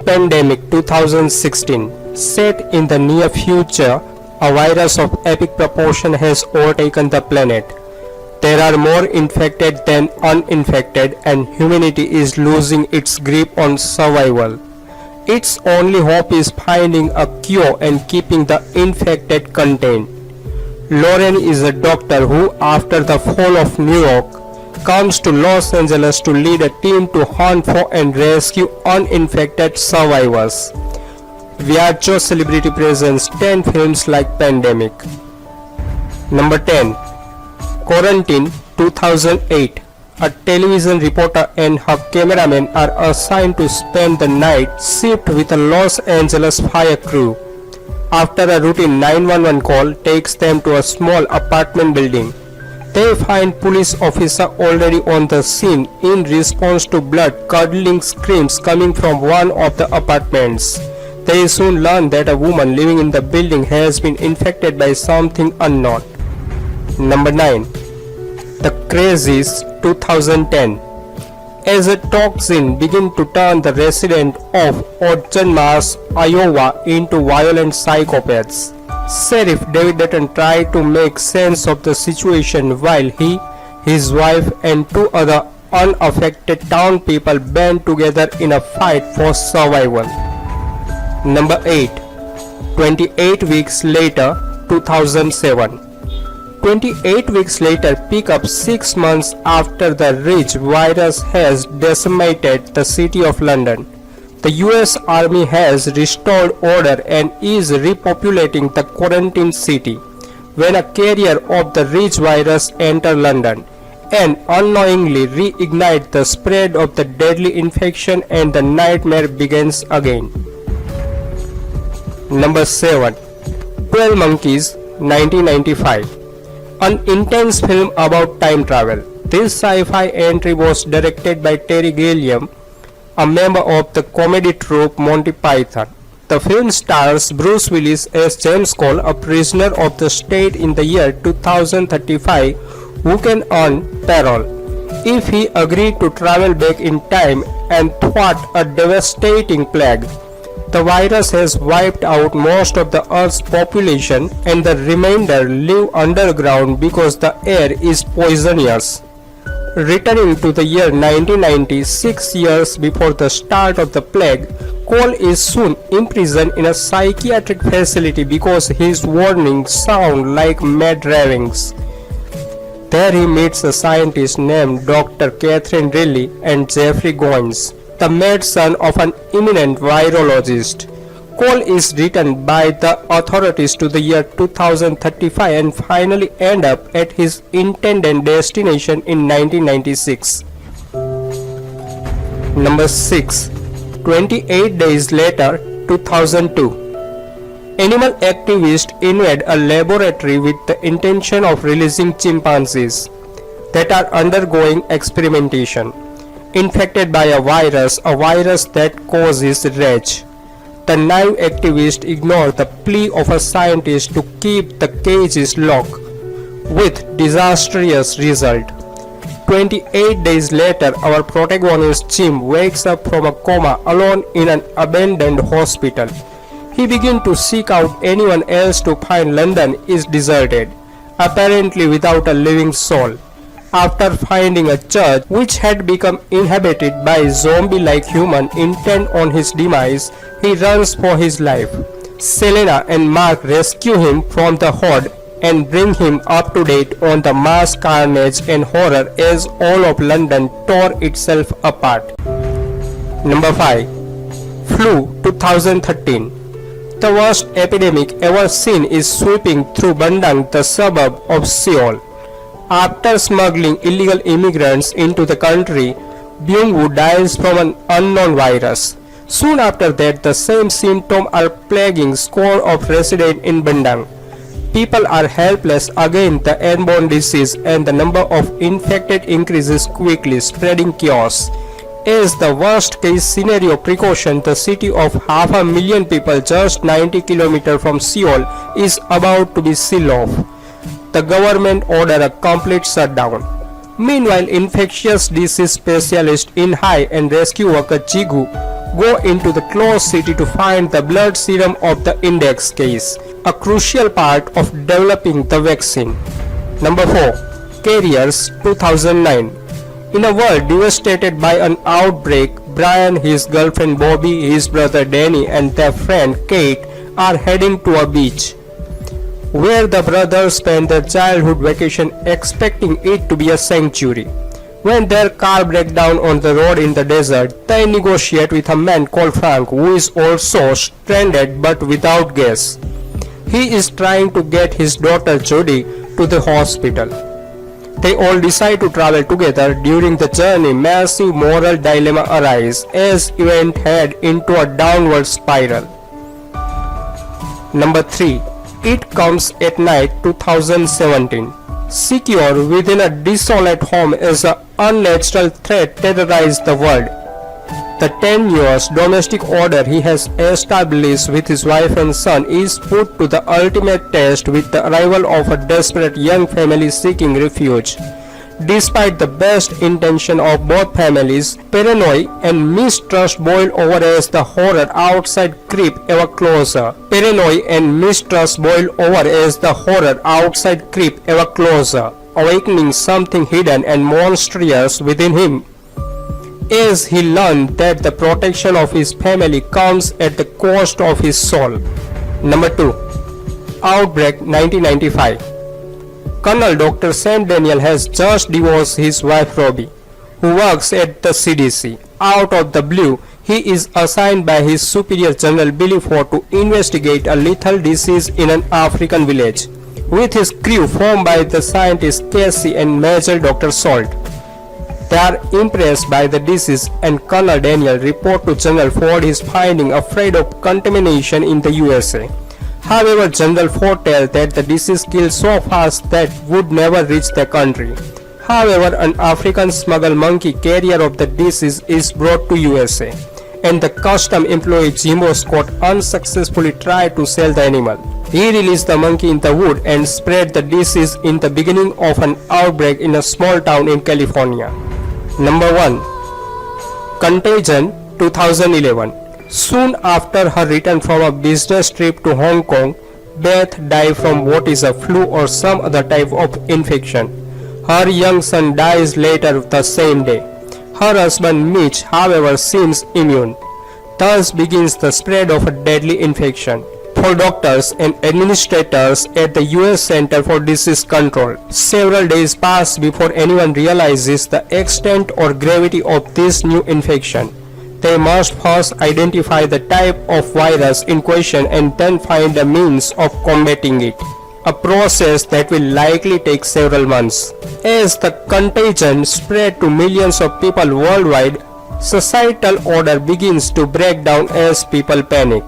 Pandemic 2016. Set in the near future, a virus of epic proportion has overtaken the planet. There are more infected than uninfected, and humanity is losing its grip on survival. Its only hope is finding a cure and keeping the infected contained. Lauren is a doctor who, after the fall of New York, comes to Los Angeles to lead a team to hunt for and rescue uninfected survivors. Viaggio Celebrity presents 10 films like Pandemic. Number 10. Quarantine 2008. A television reporter and her cameraman are assigned to spend the night shift with a Los Angeles fire crew. After a routine 911 call takes them to a small apartment building, they find police officer already on the scene in response to blood-curdling screams coming from one of the apartments. They soon learn that a woman living in the building has been infected by something unknown. Number 9. The Crazies 2010. As a toxin begins to turn the residents of Ogden, Iowa into violent psychopaths, Sheriff David Dutton tried to make sense of the situation while he, his wife, and two other unaffected town people band together in a fight for survival. Number 8. 28 Weeks Later 2007. 28 weeks later pick up 6 months after the rich virus has decimated the city of London. The US Army has restored order and is repopulating the quarantine city when a carrier of the rich virus enters London and unknowingly reignite the spread of the deadly infection, and the nightmare begins again. Number 7. 12 Monkeys 1995. An intense film about time travel. This sci-fi entry was directed by Terry Gilliam, a member of the comedy troupe Monty Python. The film stars Bruce Willis as James Cole, a prisoner of the state in the year 2035 who can earn parole if he agreed to travel back in time and thwart a devastating plague. The virus has wiped out most of the Earth's population, and the remainder live underground because the air is poisonous. Returning to the year 1990, 6 years before the start of the plague, Cole is soon imprisoned in a psychiatric facility because his warnings sound like mad ravings. There he meets a scientist named Dr. Catherine Riley and Jeffrey Goins, the mad son of an eminent virologist. Cole is returned by the authorities to the year 2035 and finally end up at his intended destination in 1996. Number 6. 28 Days Later 2002. Animal activists invade a laboratory with the intention of releasing chimpanzees that are undergoing experimentation, infected by a virus that causes rage. The naive activists ignore the plea of a scientist to keep the cages locked, with disastrous result. 28 days later, our protagonist Jim wakes up from a coma alone in an abandoned hospital. He begins to seek out anyone else to find London is deserted, apparently without a living soul. After finding a church which had become inhabited by zombie-like humans intent on his demise, he runs for his life. Selena and Mark rescue him from the horde and bring him up to date on the mass carnage and horror as all of London tore itself apart. Number 5. Flu 2013. The worst epidemic ever seen is sweeping through Bandung, the suburb of Seoul. After smuggling illegal immigrants into the country, Byung-woo dies from an unknown virus. Soon after that, the same symptoms are plaguing scores of residents in Bandung. People are helpless against the airborne disease, and the number of infected increases quickly, spreading chaos. As the worst case scenario precaution, the city of 500,000 people just 90 km from Seoul is about to be sealed off. The government ordered a complete shutdown. Meanwhile, infectious disease specialist in high and rescue worker Jigu go into the closed city to find the blood serum of the index case, a crucial part of developing the vaccine. Number 4. Carriers 2009. In a world devastated by an outbreak, Brian, his girlfriend Bobby, his brother Danny and their friend Kate are heading to a beach, where the brothers spend their childhood vacation expecting it to be a sanctuary. When their car breaks down on the road in the desert, they negotiate with a man called Frank, who is also stranded but without gas. He is trying to get his daughter Jody to the hospital. They all decide to travel together. During the journey, massive moral dilemma arises as events head into a downward spiral. Number 3. It Comes at Night 2017. Secure within a desolate home as an unnatural threat terrorizes the world. The 10 years domestic order he has established with his wife and son is put to the ultimate test with the arrival of a desperate young family seeking refuge. Despite the best intention of both families, paranoia and mistrust boil over as the horror outside creep ever closer. Awakening something hidden and monstrous within him, as he learned that the protection of his family comes at the cost of his soul. Number 2. Outbreak 1995. Colonel Dr. Sam Daniel has just divorced his wife Robbie, who works at the CDC. Out of the blue, he is assigned by his superior General Billy Ford to investigate a lethal disease in an African village, with his crew formed by the scientist Casey and Major Dr. Salt. They are impressed by the disease, and Colonel Daniel reports to General Ford his finding, afraid of contamination in the USA. However, General Ford tells that the disease kills so fast that would never reach the country. However, an African smuggled monkey carrier of the disease is brought to USA, and the custom employee Jimbo Scott unsuccessfully tried to sell the animal. He released the monkey in the wood and spread the disease in the beginning of an outbreak in a small town in California. Number 1. Contagion 2011. Soon after her return from a business trip to Hong Kong, Beth died from what is a flu or some other type of infection. Her young son dies later the same day. Her husband Mitch, however, seems immune. Thus begins the spread of a deadly infection. For doctors and administrators at the US Center for Disease Control, several days pass before anyone realizes the extent or gravity of this new infection. They must first identify the type of virus in question and then find a means of combating it, a process that will likely take several months. As the contagion spread to millions of people worldwide, societal order begins to break down as people panic.